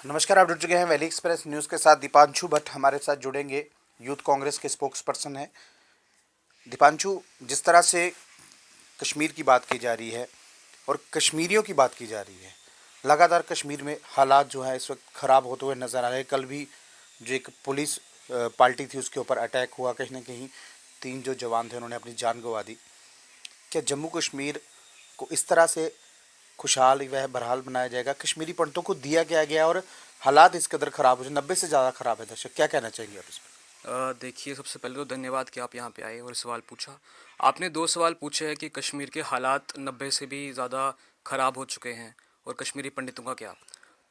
नमस्कार, आप जुड़ चुके हैं वैली एक्सप्रेस न्यूज़ के साथ। दीपांशु भट्ट हमारे साथ जुड़ेंगे, यूथ कांग्रेस के स्पोक्स पर्सन है। दीपांशु, जिस तरह से कश्मीर की बात की जा रही है और कश्मीरियों की बात की जा रही है, लगातार कश्मीर में हालात जो है इस वक्त ख़राब होते हुए नज़र आ रहे हैं। कल भी जो एक पुलिस पार्टी थी उसके ऊपर अटैक हुआ, कहीं ना कहीं 3 जो जवान थे उन्होंने अपनी जान गंवा दी। क्या जम्मू कश्मीर को इस तरह से खुशहाल व बहरहाल बनाया जाएगा? कश्मीरी पंडितों को दिया क्या गया और हालात इस कदर ख़राब हो जाए, 90 से ज़्यादा ख़राब है दर्शक, क्या कहना चाहेंगे आप इस पर? देखिए, सबसे पहले तो धन्यवाद कि आप यहाँ पे आए और सवाल पूछा। आपने 2 सवाल पूछे हैं कि कश्मीर के हालात 90 से भी ज़्यादा ख़राब हो चुके हैं और कश्मीरी पंडितों का क्या?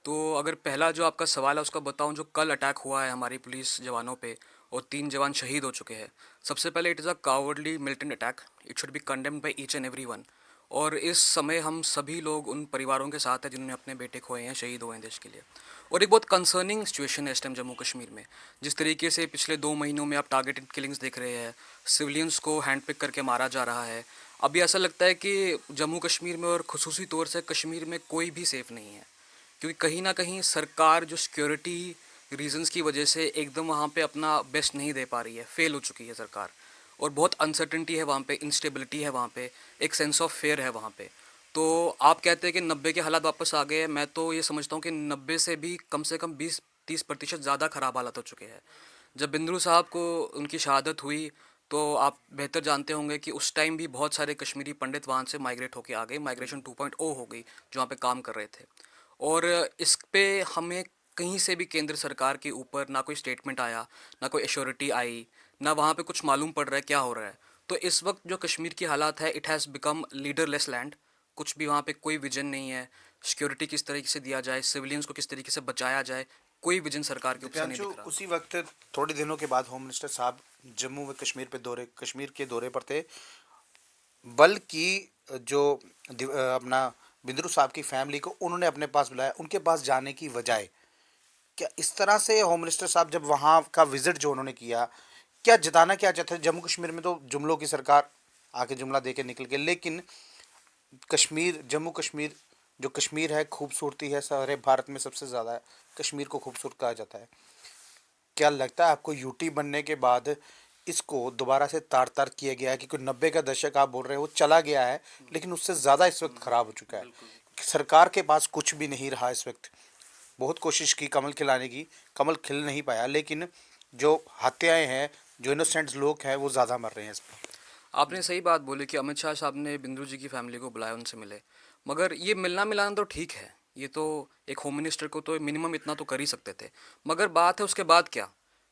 तो अगर पहला जो आपका सवाल है उसका बताऊँ, जो कल अटैक हुआ है हमारी पुलिस जवानों पे और 3 जवान शहीद हो चुके हैं। सबसे पहले it is a cowardly militant attack, it should be condemned by each and everyone. और इस समय हम सभी लोग उन परिवारों के साथ हैं जिन्होंने अपने बेटे खोए हैं, शहीद हुए हैं देश के लिए। और एक बहुत कंसर्निंग सिचुएशन है इस टाइम जम्मू कश्मीर में। जिस तरीके से पिछले 2 महीनों में आप टारगेटेड किलिंग्स देख रहे हैं, सिविलियंस को हैंड पिक करके मारा जा रहा है। अभी ऐसा लगता है कि जम्मू कश्मीर में और ख़ुसूसी तौर से कश्मीर में कोई भी सेफ़ नहीं है, क्योंकि कहीं ना कहीं सरकार जो सिक्योरिटी रीजंस की वजह से एकदम वहाँ पे अपना बेस्ट नहीं दे पा रही है, फेल हो चुकी है सरकार। और बहुत अनसर्टेनिटी है वहाँ पे, इंस्टेबिलिटी है वहाँ पे, एक सेंस ऑफ फेयर है वहाँ पे। तो आप कहते हैं कि 90 के हालात वापस आ गए हैं, मैं तो ये समझता हूँ कि 90 से कम 20-30% ज़्यादा ख़राब हालत हो चुके हैं। जब बिंद्रू साहब को उनकी शहादत हुई तो आप बेहतर जानते होंगे कि उस टाइम भी बहुत सारे कश्मीरी पंडित वहाँ से माइग्रेट होके आ गए, माइग्रेशन 2.0 हो गई, जो वहाँ पे काम कर रहे थे। और इस पे हमें कहीं से भी केंद्र सरकार के ऊपर ना कोई स्टेटमेंट आया, ना कोई एश्योरिटी आई, ना वहाँ पे कुछ मालूम पड़ रहा है क्या हो रहा है। तो इस वक्त जो कश्मीर की हालात है, it has become leaderless land. कुछ भी वहाँ पे कोई विजन नहीं है, सिक्योरिटी किस तरीके से दिया जाए, सिविलियंस को किस तरीके से बचाया जाए, कोई विजन सरकार की ओर से नहीं दिव्यांशु, दिख रहा। उसी वक्त थोड़े दिनों के बाद होम मिनिस्टर साहब जम्मू व कश्मीर के दौरे पर थे। बल्कि जो अपना बिंद्रू साहब की फैमिली को उन्होंने अपने पास बुलाया, उनके पास जाने की बजाय क्या इस तरह से होम मिनिस्टर साहब जब वहाँ का विजिट जो उन्होंने किया, क्या जताना क्या चाहते थे? जम्मू कश्मीर में तो जुमलों की सरकार आके जुमला दे के निकल गए, लेकिन कश्मीर, जम्मू कश्मीर, जो कश्मीर है, खूबसूरती है, सारे भारत में सबसे ज़्यादा है, कश्मीर को खूबसूरत कहा जाता है। क्या लगता है आपको यूटी बनने के बाद इसको दोबारा से तार तार किया गया है? क्योंकि 90 का दशक आप बोल रहे हो वो चला गया है, लेकिन उससे ज़्यादा इस वक्त ख़राब हो चुका है। सरकार के पास कुछ भी नहीं रहा इस वक्त। बहुत कोशिश की कमल खिलाने की, कमल खिल नहीं पाया, लेकिन जो हत्याएं हैं, जो इनोसेंट लोग हैं, वो ज़्यादा मर रहे हैं इस पर। आपने सही बात बोली कि अमित शाह साहब ने बिंदु जी की फैमिली को बुलाया, उनसे मिले। मगर ये मिलना मिलाना तो ठीक है, ये तो एक होम मिनिस्टर को तो मिनिमम इतना तो कर ही सकते थे। मगर बात है उसके बाद क्या?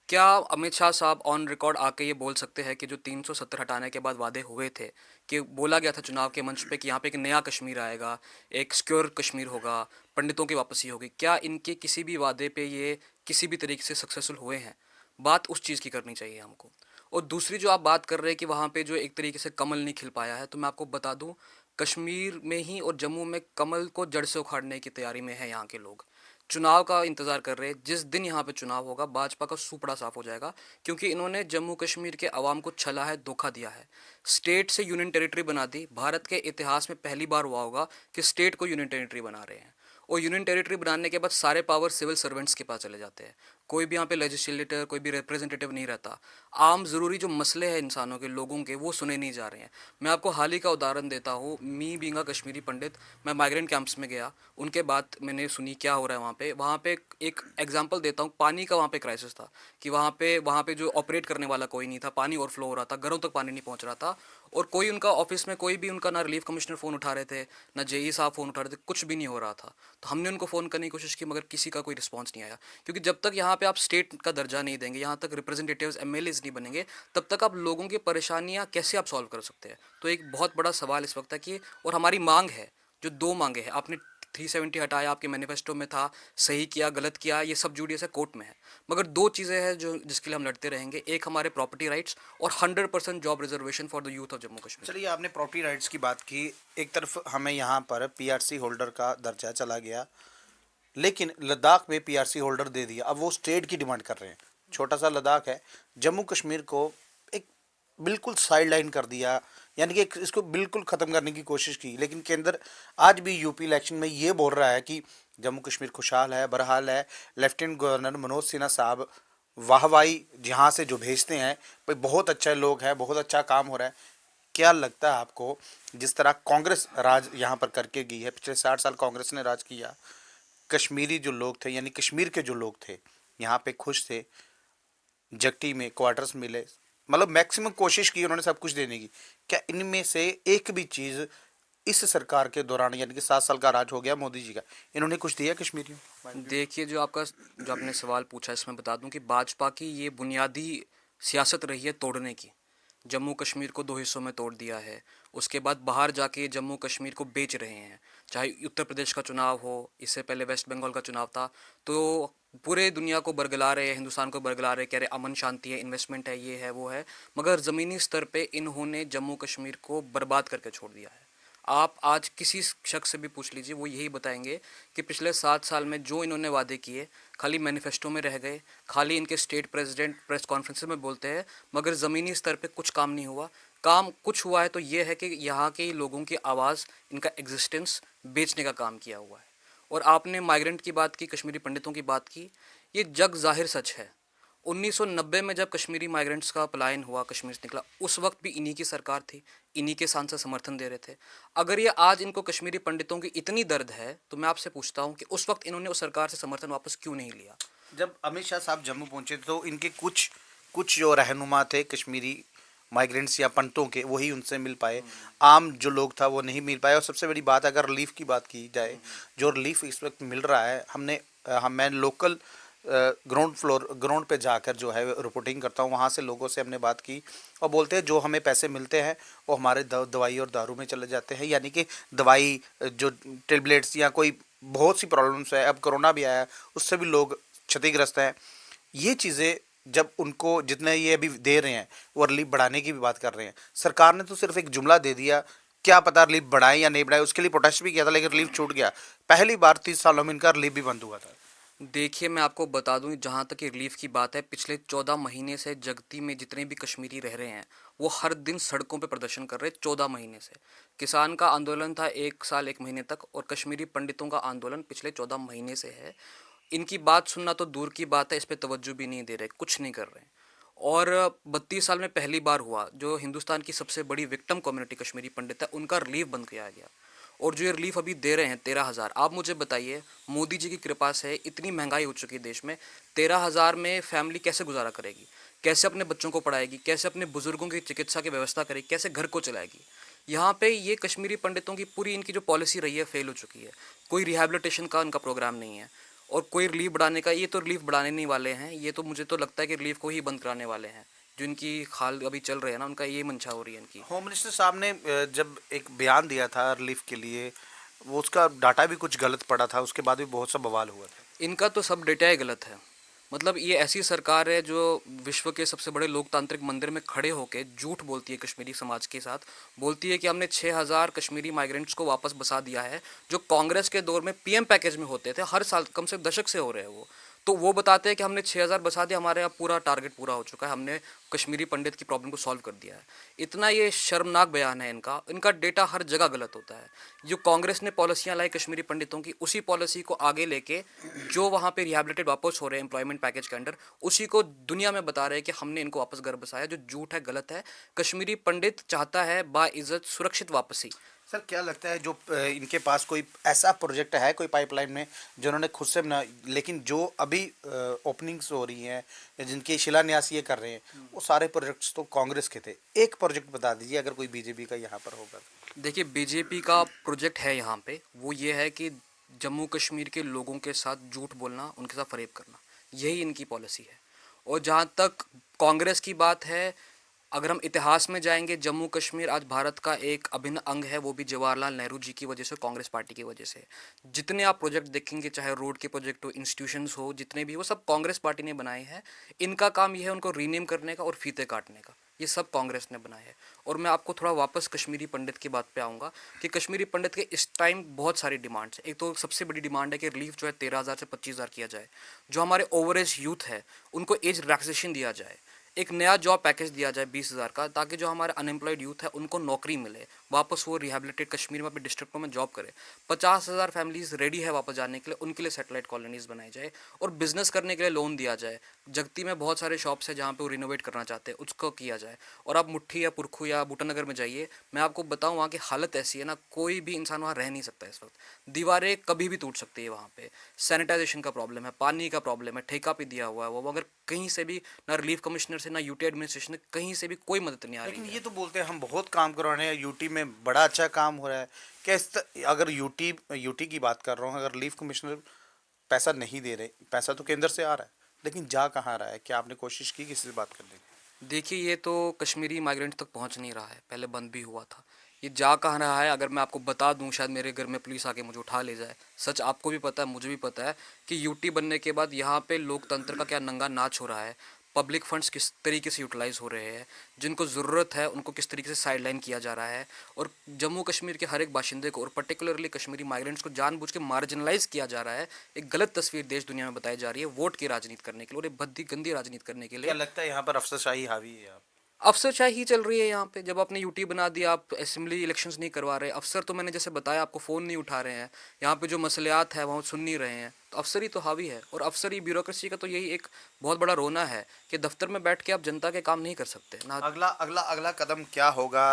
क्या अमित शाह साहब ऑन रिकॉर्ड आके ये बोल सकते हैं कि जो 370 हटाने के बाद वादे हुए थे, कि बोला गया था चुनाव के मंच पे कि यहाँ पे एक नया कश्मीर आएगा, एक सिक्योर कश्मीर होगा, पंडितों की वापसी होगी, क्या इनके किसी भी वादे पे ये किसी भी तरीके से सक्सेसफुल हुए हैं? बात उस चीज़ की करनी चाहिए हमको। और दूसरी जो आप बात कर रहे हैं कि वहाँ पे जो एक तरीके से कमल नहीं खिल पाया है, तो मैं आपको बता दूं, कश्मीर में ही और जम्मू में कमल को जड़ से उखाड़ने की तैयारी में है यहाँ के लोग। चुनाव का इंतज़ार कर रहे हैं, जिस दिन यहाँ पे चुनाव होगा भाजपा का सूपड़ा साफ हो जाएगा, क्योंकि इन्होंने जम्मू कश्मीर के अवाम को छला है, धोखा दिया है। स्टेट से यूनियन टेरिटरी बना दी, भारत के इतिहास में पहली बार हुआ होगा कि स्टेट को यूनियन टेरिटरी बना रहे हैं। और यूनियन टेरिटरी बनाने के बाद सारे पावर सिविल सर्वेंट्स के पास चले जाते हैं, कोई भी यहाँ पे लेजिस्लेटर, कोई भी रिप्रेजेंटेटिव नहीं रहता। आम ज़रूरी जो मसले हैं इंसानों के, लोगों के, वो सुने नहीं जा रहे हैं। मैं आपको हाल ही का उदाहरण देता हूँ, मी बीइंग अ कश्मीरी पंडित, मैं माइग्रेंट कैंप्स में गया, उनके बाद मैंने सुनी क्या हो रहा है वहाँ पे एक एग्जांपल देता हूँ, पानी का वहाँ पे क्राइसिस था कि वहाँ पे जो ऑपरेट करने वाला कोई नहीं था, पानी ओवरफ्लो हो रहा था, घरों तक पानी नहीं पहुँच रहा था। और कोई उनका ऑफिस में कोई भी उनका, ना रिलीफ कमिश्नर फ़ोन उठा रहे थे, ना जेई साहब फ़ोन उठा रहे थे, कुछ भी नहीं हो रहा था। तो हमने उनको फ़ोन करने की कोशिश की, मगर किसी का कोई रिस्पॉन्स नहीं आया, क्योंकि जब तक यहाँ पे आप स्टेट का दर्जा नहीं देंगे, यहाँ तक रिप्रेजेंटेटिव्स, एमएलएज नहीं बनेंगे, तब तक आप लोगों की परेशानियाँ कैसे आप सॉल्व कर सकते हैं? तो एक बहुत बड़ा सवाल इस वक्त है कि, और हमारी मांग है, जो 2 मांगे हैं, आपने 370 हटाया, आपके मैनिफेस्टो में था, सही किया गलत किया, ये सब जुड़िए से कोर्ट में है। मगर 2 चीज़ें हैं जो जिसके लिए हम लड़ते रहेंगे, एक हमारे प्रॉपर्टी राइट्स और 100% job reservation for the youth of Jammu Kashmir. चलिए, आपने प्रॉपर्टी राइट्स की बात की। एक तरफ हमें यहाँ पर पीआरसी होल्डर का दर्जा चला गया, लेकिन लद्दाख में पीआरसी होल्डर दे दिया, अब वो स्टेट की डिमांड कर रहे हैं। छोटा सा लद्दाख है, जम्मू कश्मीर को एक बिल्कुल साइड लाइन कर दिया, यानी कि इसको बिल्कुल ख़त्म करने की कोशिश की। लेकिन केंद्र आज भी यूपी इलेक्शन में ये बोल रहा है कि जम्मू कश्मीर खुशहाल है, बहरहाल है। लेफ्टिनेंट गवर्नर मनोज सिन्हा साहब वाहवाही जहाँ से जो भेजते हैं, भाई बहुत अच्छे लोग हैं, बहुत अच्छा काम हो रहा है। क्या लगता है आपको, जिस तरह कांग्रेस राज यहाँ पर करके गई है, पिछले 60 साल कांग्रेस ने राज किया, कश्मीरी जो लोग थे यानी कश्मीर के जो लोग थे यहाँ पे खुश थे, जगटी में क्वार्टर्स मिले, मतलब मैक्सिमम कोशिश की उन्होंने सब कुछ देने की। क्या इनमें से एक भी चीज़ इस सरकार के दौरान, यानी कि 7 साल का राज हो गया मोदी जी का, इन्होंने कुछ दिया कश्मीरियों को? देखिए, जो आपने सवाल पूछा, इसमें बता दूं कि भाजपा की ये बुनियादी सियासत रही है तोड़ने की। जम्मू कश्मीर को दो हिस्सों में तोड़ दिया है। उसके बाद बाहर जाके जम्मू कश्मीर को बेच रहे हैं। चाहे उत्तर प्रदेश का चुनाव हो, इससे पहले वेस्ट बंगाल का चुनाव था, तो पूरे दुनिया को बरगला रहे हैं, हिंदुस्तान को बरगला रहे, कह रहे अमन शांति है, इन्वेस्टमेंट है, ये है वो है। मगर ज़मीनी स्तर पे इन्होंने जम्मू कश्मीर को बर्बाद करके छोड़ दिया है। आप आज किसी शख्स से भी पूछ लीजिए, वो यही बताएंगे कि पिछले 7 साल में जो इन्होंने वादे किए खाली मैनिफेस्टो में रह गए, खाली इनके स्टेट प्रेसिडेंट प्रेस कॉन्फ्रेंस में बोलते हैं, मगर ज़मीनी स्तर पे कुछ काम नहीं हुआ। काम कुछ हुआ है तो ये है कि यहाँ के लोगों की आवाज़, इनका एग्जिस्टेंस बेचने का काम किया हुआ है। और आपने माइग्रेंट की बात की, कश्मीरी पंडितों की बात की, ये जग ज़ाहिर सच है। 1990 में जब कश्मीरी माइग्रेंट्स का पलायन हुआ, कश्मीर से निकला, उस वक्त भी इन्हीं की सरकार थी, इन्हीं के सांसद समर्थन दे रहे थे। अगर ये आज इनको कश्मीरी पंडितों की इतनी दर्द है, तो मैं आपसे पूछता हूँ कि उस वक्त इन्होंने उस सरकार से समर्थन वापस क्यों नहीं लिया? जब अमित शाह साहब जम्मू पहुंचे तो इनके कुछ कुछ जो रहनुमा थे कश्मीरी माइग्रेंट्स या पंतों के, वही उनसे मिल पाए। आम जो लोग था वो नहीं मिल पाए। और सबसे बड़ी बात, अगर रिलीफ की बात की जाए, जो रिलीफ इस वक्त मिल रहा है, मैं लोकल ग्राउंड पे जाकर जो है रिपोर्टिंग करता हूँ, वहाँ से लोगों से हमने बात की और बोलते हैं जो हमें पैसे मिलते हैं वो हमारे दवाई और दारू में चले जाते हैं। यानी कि दवाई, जो टेबलेट्स या कोई बहुत सी प्रॉब्लम्स है, अब कोरोना भी आया है, उससे भी लोग क्षतिग्रस्त हैं। ये चीज़ें जब उनको जितने ये अभी दे रहे हैं, वो रिलीफ बढ़ाने की भी बात कर रहे हैं। सरकार ने तो सिर्फ एक जुमला दे दिया, क्या पता रिलीफ बढ़ाए या नहीं बढ़ाए। उसके लिए प्रोटेस्ट भी किया था लेकिन रिलीफ छूट गया। पहली बार 30 सालों में इनका रिलीफ भी बंद हुआ था। देखिए, मैं आपको बता दूं, जहां तक ये रिलीफ की बात है, पिछले 14 महीने से जगती में जितने भी कश्मीरी रह रहे हैं, वो हर दिन सड़कों पे प्रदर्शन कर रहे हैं। 14 महीने से किसान का आंदोलन था, 1 साल 1 महीने तक, और कश्मीरी पंडितों का आंदोलन पिछले 14 महीने से है। इनकी बात सुनना तो दूर की बात है, इस पे तवज्जो भी नहीं दे रहे, कुछ नहीं कर रहे हैं। और 32 साल में पहली बार हुआ, जो हिंदुस्तान की सबसे बड़ी विक्टिम कम्युनिटी कश्मीरी पंडित है, उनका रिलीफ बंद किया गया। और जो ये रिलीफ अभी दे रहे हैं 13,000, आप मुझे बताइए, मोदी जी की कृपा से इतनी महंगाई हो चुकी है देश में, 13,000 में फैमिली कैसे गुजारा करेगी? कैसे अपने बच्चों को पढ़ाएगी? कैसे अपने बुजुर्गों की चिकित्सा की व्यवस्था करेगी? कैसे घर को चलाएगी? यहाँ पे ये कश्मीरी पंडितों की पूरी इनकी जो पॉलिसी रही है फेल हो चुकी है। कोई रिहैबिलिटेशन का इनका प्रोग्राम नहीं है, और कोई रिलीफ बढ़ाने का, ये तो रिलीफ बढ़ाने नहीं वाले हैं, ये तो मुझे तो लगता है कि रिलीफ को ही बंद कराने वाले हैं। जो इनकी खाल अभी चल रहे हैं ना, उनका ये मंशा हो रही है इनकी। होम मिनिस्टर साहब ने जब एक बयान दिया था रिलीफ के लिए, वो उसका डाटा भी कुछ गलत पड़ा था, उसके बाद भी बहुत सा बवाल हुआ था। इनका तो सब डेटा ही गलत है। मतलब ये ऐसी सरकार है जो विश्व के सबसे बड़े लोकतांत्रिक मंदिर में खड़े होकर झूठ बोलती है कश्मीरी समाज के साथ। बोलती है कि हमने 6,000 कश्मीरी माइग्रेंट्स को वापस बसा दिया है, जो कांग्रेस के दौर में पीएम पैकेज में होते थे, हर साल कम से दशक से हो रहे हैं वो। तो वो बताते हैं कि हमने 6,000 बसा दिया, हमारे अब पूरा टारगेट पूरा हो चुका है, हमने कश्मीरी पंडित की प्रॉब्लम को सॉल्व कर दिया है। इतना ये शर्मनाक बयान है इनका। इनका डेटा हर जगह गलत होता है। जो कांग्रेस ने पॉलिसियाँ लाई कश्मीरी पंडितों की, उसी पॉलिसी को आगे लेके जो वहाँ पे रिहैबिलिटेट वापस हो रहे हैं एम्प्लॉयमेंट पैकेज के अंडर, उसी को दुनिया में बता रहे हैं कि हमने इनको वापस घर बसाया, जो झूठ है, गलत है। कश्मीरी पंडित चाहता है बाइज्जत सुरक्षित वापसी। सर क्या लगता है, जो इनके पास कोई ऐसा प्रोजेक्ट है कोई पाइपलाइन में जो उन्होंने खुद से बना, लेकिन जो अभी ओपनिंग्स हो रही हैं या जिनके शिलान्यास ये कर रहे हैं, वो सारे प्रोजेक्ट्स तो कांग्रेस के थे। एक प्रोजेक्ट बता दीजिए अगर कोई बीजेपी का यहाँ पर होगा तो। देखिए, बीजेपी का प्रोजेक्ट है यहाँ पे, वो ये है कि जम्मू कश्मीर के लोगों के साथ झूठ बोलना, उनके साथ फरेब करना, यही इनकी पॉलिसी है। और जहाँ तक कांग्रेस की बात है, अगर हम इतिहास में जाएंगे, जम्मू कश्मीर आज भारत का एक अभिन्न अंग है, वो भी जवाहरलाल नेहरू जी की वजह से, कांग्रेस पार्टी की वजह से। जितने आप प्रोजेक्ट देखेंगे, चाहे रोड के प्रोजेक्ट हो, इंस्टीट्यूशंस हो, जितने भी, वो सब कांग्रेस पार्टी ने बनाए हैं। इनका काम यह है उनको रीनेम करने का और फीते काटने का, ये सब कांग्रेस ने बनाया है। और मैं आपको थोड़ा वापस कश्मीरी पंडित की बात पे आऊँगा कि कश्मीरी पंडित के इस टाइम बहुत सारी डिमांड्स हैं। एक तो सबसे बड़ी डिमांड है कि रिलीफ जो है 13,000 से 25,000 किया जाए। जो हमारे ओवर एज यूथ है, उनको एज रिलैक्सेशन दिया जाए। एक नया जॉब पैकेज दिया जाए 20,000 का, ताकि जो हमारे अनएम्प्लॉयड यूथ है उनको नौकरी मिले, वापस वो रिहेबिलिटेट कश्मीर में अपने डिस्ट्रिक्टों में जॉब करे। 50,000 फैमिलीज रेडी है वापस जाने के लिए, उनके लिए सेटेलाइट कॉलोनीज बनाई जाए और बिजनेस करने के लिए लोन दिया जाए। जगती में बहुत सारे शॉप्स है जहाँ पे वो रिनोवेट करना चाहते हैं, उसको किया जाए। और आप मुट्ठी या पुरखू या बूटानगर में जाइए, मैं आपको बताऊँ वहाँ की हालत ऐसी है ना, कोई भी इंसान वहाँ रह नहीं सकता इस वक्त। दीवारें कभी भी टूट सकती है वहाँ पे, सैनिटाइजेशन का प्रॉब्लम है, पानी का प्रॉब्लम है, ठेका पे दिया हुआ है वो, मगर कहीं से भी ना रिलीफ कमिश्नर से ना यूटी एडमिनिस्ट्रेशन से कहीं से भी कोई मदद नहीं आ लेकिन रही ये है। तो बोलते हैं हम बहुत काम कर रहे हैं, यूटी में बड़ा अच्छा काम हो रहा है। क्या अगर यूटी यूटी की बात कर रहा हूँ, अगर रिलीफ कमिश्नर पैसा नहीं दे रहे, पैसा तो केंद्र से आ रहा है, लेकिन जा कहाँ रहा है? क्या आपने कोशिश की किसी से बात करने की? देखिए, ये तो कश्मीरी माइग्रेंट तक पहुंच नहीं रहा है, पहले बंद भी हुआ था। ये जा कहाँ रहा है अगर मैं आपको बता दूं, शायद मेरे घर में पुलिस आके मुझे उठा ले जाए। सच आपको भी पता है, मुझे भी पता है कि यूटी बनने के बाद यहाँ पे लोकतंत्र का क्या नंगा नाच हो रहा है। पब्लिक फंड्स किस तरीके से यूटिलाइज हो रहे हैं, जिनको ज़रूरत है उनको किस तरीके से साइडलाइन किया जा रहा है, और जम्मू कश्मीर के हर एक बाशिंदे को और पर्टिकुलरली कश्मीरी माइग्रेंट्स को जानबूझ के मार्जिनलाइज किया जा रहा है। एक गलत तस्वीर देश दुनिया में बताई जा रही है वोट की राजनीति करने के लिए और एक भद्दी गंदी राजनीति करने के क्या लिए। लगता है यहाँ पर अफसरशाही हावी है? आप अफसरशाही ही चल रही है यहाँ पे। जब आपने यूटी बना दिया, आप असेंबली इलेक्शंस नहीं करवा रहे, अफसर तो मैंने जैसे बताया आपको फ़ोन नहीं उठा रहे हैं, यहाँ पे जो मसलियात है वहाँ सुन नहीं रहे हैं, तो अफसर ही तो हावी है। और अफसरी ब्यूरोक्रेसी का तो यही एक बहुत बड़ा रोना है कि दफ्तर में बैठ के आप जनता के काम नहीं कर सकते ना। अगला अगला अगला कदम क्या होगा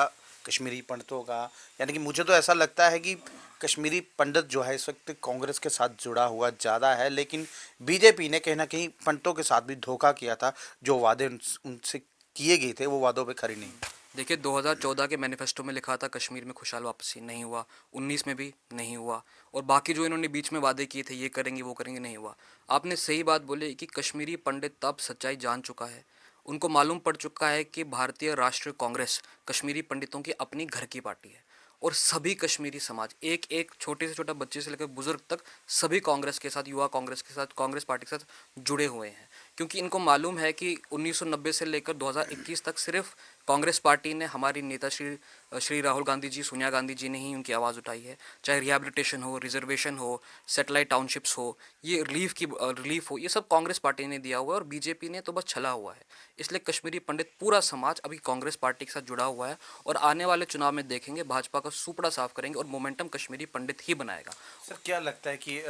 कश्मीरी पंडितों का? यानी कि मुझे तो ऐसा लगता है कि कश्मीरी पंडित जो है इस वक्त कांग्रेस के साथ जुड़ा हुआ ज़्यादा है, लेकिन बीजेपी ने कहीं ना कहीं पंडितों के साथ भी धोखा किया था। जो वादे उनसे किए गए थे वो वादों पे खरी नहीं। देखिए, 2014 के मैनिफेस्टो में लिखा था कश्मीर में खुशहाल वापसी, नहीं हुआ। 19 में भी नहीं हुआ। और बाकी जो इन्होंने बीच में वादे किए थे, ये करेंगे वो करेंगे, नहीं हुआ। आपने सही बात बोली कि कश्मीरी पंडित तब सच्चाई जान चुका है, उनको मालूम पड़ चुका है कि भारतीय राष्ट्रीय कांग्रेस कश्मीरी पंडितों की अपनी घर की पार्टी है। और सभी कश्मीरी समाज, एक एक छोटे से छोटा बच्चे से लेकर बुजुर्ग तक, सभी कांग्रेस के साथ, युवा कांग्रेस के साथ, कांग्रेस पार्टी के साथ जुड़े हुए हैं। क्योंकि इनको मालूम है कि 1990 से लेकर 2021 तक सिर्फ कांग्रेस पार्टी ने, हमारी नेता श्री राहुल गांधी जी, सोनिया गांधी जी ने ही उनकी आवाज़ उठाई है। चाहे रिहेबिलिटेशन हो, रिजर्वेशन हो, सेटेलाइट टाउनशिप्स हो, ये रिलीफ हो, ये सब कांग्रेस पार्टी ने दिया हुआ है और बीजेपी ने तो बस छला हुआ है। इसलिए कश्मीरी पंडित पूरा समाज अभी कांग्रेस पार्टी के साथ जुड़ा हुआ है और आने वाले चुनाव में देखेंगे भाजपा का सुपड़ा साफ करेंगे और मोमेंटम कश्मीरी पंडित ही बनाएगा। सर क्या लगता है कि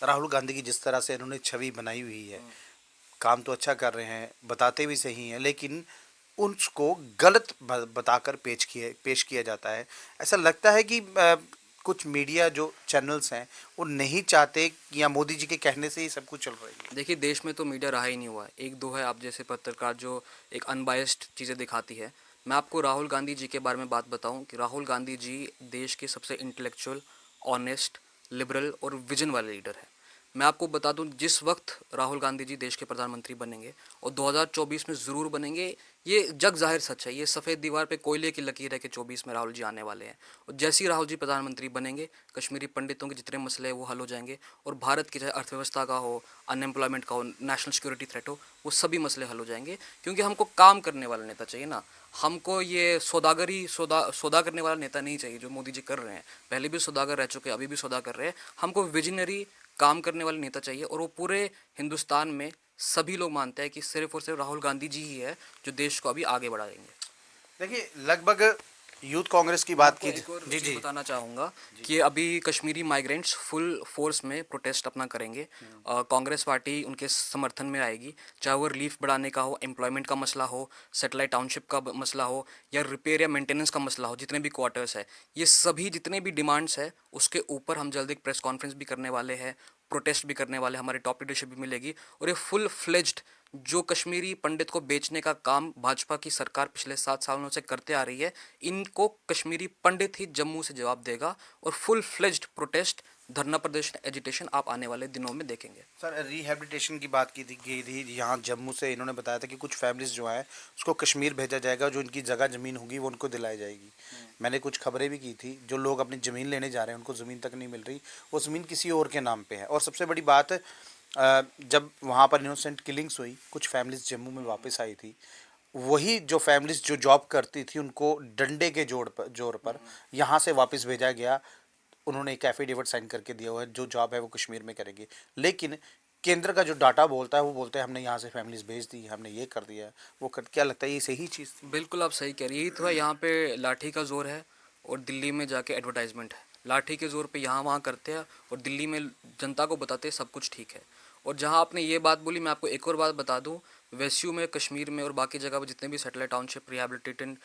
राहुल गांधी की जिस तरह से इन्होंने छवि बनाई हुई है, काम तो अच्छा कर रहे हैं, बताते भी सही हैं, लेकिन उसको गलत बताकर पेश किया जाता है। ऐसा लगता है कि कुछ मीडिया जो चैनल्स हैं वो नहीं चाहते कि या मोदी जी के कहने से ही सब कुछ चल रही है? देखिए, देश में तो मीडिया रहा ही नहीं हुआ है। एक दो है आप जैसे पत्रकार जो एक अनबायस्ड चीज़ें दिखाती है। मैं आपको राहुल गांधी जी के बारे में बात बताऊं कि राहुल गांधी जी देश के सबसे इंटेलेक्चुअल, ऑनेस्ट, लिबरल और विजन वाले लीडर हैं। मैं आपको बता दूं, जिस वक्त राहुल गांधी जी देश के प्रधानमंत्री बनेंगे और 2024 में ज़रूर बनेंगे, ये जग जाहिर सच है, ये सफ़ेद दीवार पे कोयले की लकीर है कि 24 में राहुल जी आने वाले हैं। और जैसे ही राहुल जी प्रधानमंत्री बनेंगे, कश्मीरी पंडितों के जितने मसले हैं वो हल हो जाएंगे और भारत की चाहे अर्थव्यवस्था का हो, अनएम्प्लॉयमेंट का हो, नेशनल सिक्योरिटी थ्रेट हो, वो सभी मसले हल हो जाएंगे। क्योंकि हमको काम करने वाला नेता चाहिए ना, हमको ये सौदा करने वाला नेता नहीं चाहिए जो मोदी जी कर रहे हैं। पहले भी सौदागर रह चुके हैं, अभी भी सौदा कर रहे हैं। हमको विजनरी काम करने वाले नेता चाहिए और वो पूरे हिंदुस्तान में सभी लोग मानते हैं कि सिर्फ और सिर्फ राहुल गांधी जी ही है जो देश को अभी आगे बढ़ाएंगे। देखिए लगभग यूथ कांग्रेस की मैं बात आपको की एक और जी चीज़ जी। बताना चाहूँगा कि अभी कश्मीरी माइग्रेंट्स फुल फोर्स में प्रोटेस्ट अपना करेंगे। कांग्रेस पार्टी उनके समर्थन में आएगी, चाहे वो रिलीफ बढ़ाने का हो, एम्प्लॉयमेंट का मसला हो, सेटेलाइट टाउनशिप का मसला हो, या रिपेयर या मेंटेनेंस का मसला हो, जितने भी क्वार्टर्स है, ये सभी जितने भी डिमांड्स है उसके ऊपर हम जल्द एक प्रेस कॉन्फ्रेंस भी करने वाले हैं, प्रोटेस्ट भी करने वाले, हमारी टॉप लीडरशिप भी मिलेगी। और ये फुल फ्लेज्ड जो कश्मीरी पंडित को बेचने का काम भाजपा की सरकार पिछले 7 सालों से करते आ रही है, इनको कश्मीरी पंडित ही जम्मू से जवाब देगा। और फुल फ्लेज्ड प्रोटेस्ट, धरना प्रदर्शन, एजिटेशन आप आने वाले दिनों में देखेंगे। सर रिहैबिलिटेशन की बात की थी गई थी यहाँ जम्मू से, इन्होंने बताया था कि कुछ फैमिलीज जो हैं उसको कश्मीर भेजा जाएगा, जो इनकी जगह ज़मीन होगी वो उनको दिलाई जाएगी। मैंने कुछ खबरें भी की थी, जो लोग अपनी ज़मीन लेने जा रहे हैं उनको ज़मीन तक नहीं मिल रही, वो ज़मीन किसी और के नाम पे है। और सबसे बड़ी बात जब वहाँ पर इनोसेंट किलिंग्स हुई, कुछ फैमिलीज जम्मू में वापस आई थी, वही जो फैमिलीज जो जॉब करती थी उनको डंडे के जोर पर यहाँ से वापस भेजा गया। उन्होंने एक एफिडेविट साइन करके दिया हुआ है, जो जॉब है वो कश्मीर में करेंगे। लेकिन केंद्र का जो डाटा बोलता है वो बोलते हैं हमने यहाँ से फैमिलीज भेज दी, हमने ये कर दिया, वो कर, क्या लगता है ये सही चीज़ थी? बिल्कुल आप सही कह रही हैं। यही तो है, यहाँ पे लाठी का जोर है और दिल्ली में जाके एडवर्टाइजमेंट है। लाठी के जोर पे यहाँ वहाँ करते हैं और दिल्ली में जनता को बताते हैं सब कुछ ठीक है। और जहाँ आपने ये बात बोली, मैं आपको एक और बात बता दूँ, वेस्यू में, कश्मीर में और बाकी जगह पर जितने भी सेटेलाइट टाउनशिप रिहेबिलिटेटेड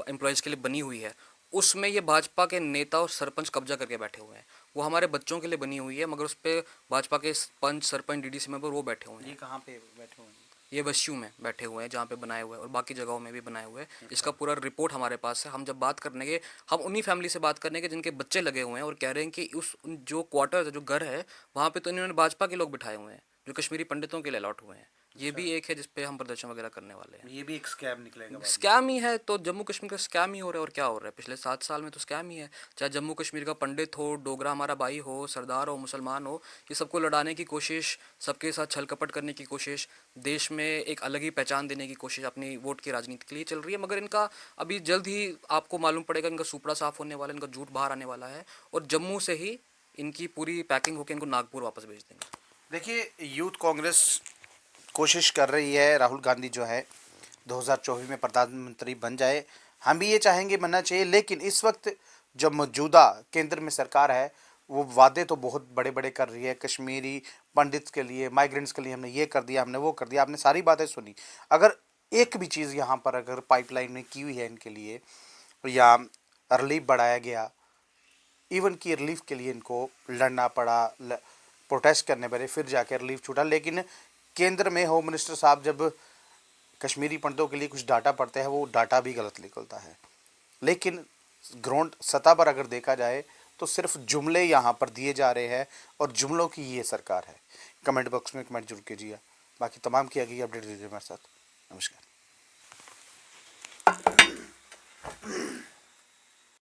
एम्प्लॉयज़ के लिए बनी हुई है, उसमें ये भाजपा के नेता और सरपंच कब्जा करके बैठे हुए हैं। वो हमारे बच्चों के लिए बनी हुई है, मगर उस पर भाजपा के पंच, सरपंच, डीडीसी मेंबर वो बैठे हुए ये हैं। कहाँ पे बैठे हुए हैं? ये वश्यू में बैठे हुए हैं जहाँ पे बनाए हुए हैं, और बाकी जगहों में भी बनाए हुए हैं। इसका पूरा रिपोर्ट हमारे पास है। हम जब बात करने के, हम उन्हीं फैमिली से बात करने के जिनके बच्चे लगे हुए हैं और कह रहे हैं कि जो क्वार्टर, जो घर है, वहाँ पे तो इन्होंने भाजपा के लोग बिठाए हुए हैं जो कश्मीरी पंडितों के लिए अलॉट हुए हैं। ये भी एक है जिसपे हम प्रदर्शन वगैरह करने वाले हैं। ये भी एक स्कैम निकलेगा बाद में। स्कैम ही है तो, जम्मू कश्मीर का स्कैम ही हो रहा है, और क्या हो रहा है? पिछले 7 साल में तो स्कैम ही है। चाहे जम्मू कश्मीर का पंडित हो, डोगरा हमारा भाई हो, सरदार हो, मुसलमान हो, ये सबको लड़ाने की कोशिश, सबके साथ छल कपट करने की कोशिश, देश में एक अलग ही पहचान देने की कोशिश अपनी वोट की राजनीति के लिए चल रही है। मगर इनका अभी जल्द ही आपको मालूम पड़ेगा, इनका सुपड़ा साफ होने वाला है, इनका झूठ बाहर आने वाला है, और जम्मू से ही इनकी पूरी पैकिंग होकर इनको नागपुर वापस भेज देंगे। देखिए, यूथ कांग्रेस कोशिश कर रही है राहुल गांधी जो है 2024 में प्रधानमंत्री बन जाए। हम भी ये चाहेंगे बनना चाहिए, लेकिन इस वक्त जो मौजूदा केंद्र में सरकार है वो वादे तो बहुत बड़े बड़े कर रही है। कश्मीरी पंडित्स के लिए, माइग्रेंट्स के लिए हमने ये कर दिया, हमने वो कर दिया, आपने सारी बातें सुनी। अगर एक भी चीज़ यहाँ पर अगर पाइपलाइन में की हुई है इनके लिए, या रिलीफ बढ़ाया गया, इवन की रिलीफ के लिए इनको लड़ना पड़ा, प्रोटेस्ट करने पड़े, फिर जाकर रिलीफ छूटा। लेकिन केंद्र में होम मिनिस्टर साहब जब कश्मीरी पंडितों के लिए कुछ डाटा पड़ते हैं, वो डाटा भी गलत निकलता है। लेकिन ग्राउंड सतह पर अगर देखा जाए तो सिर्फ जुमले यहाँ पर दिए जा रहे हैं, और जुमलों की ये सरकार है। कमेंट बॉक्स में कमेंट जरूर कीजिए। बाकी तमाम की आगे अपडेट दीजिए हमारे साथ। नमस्कार।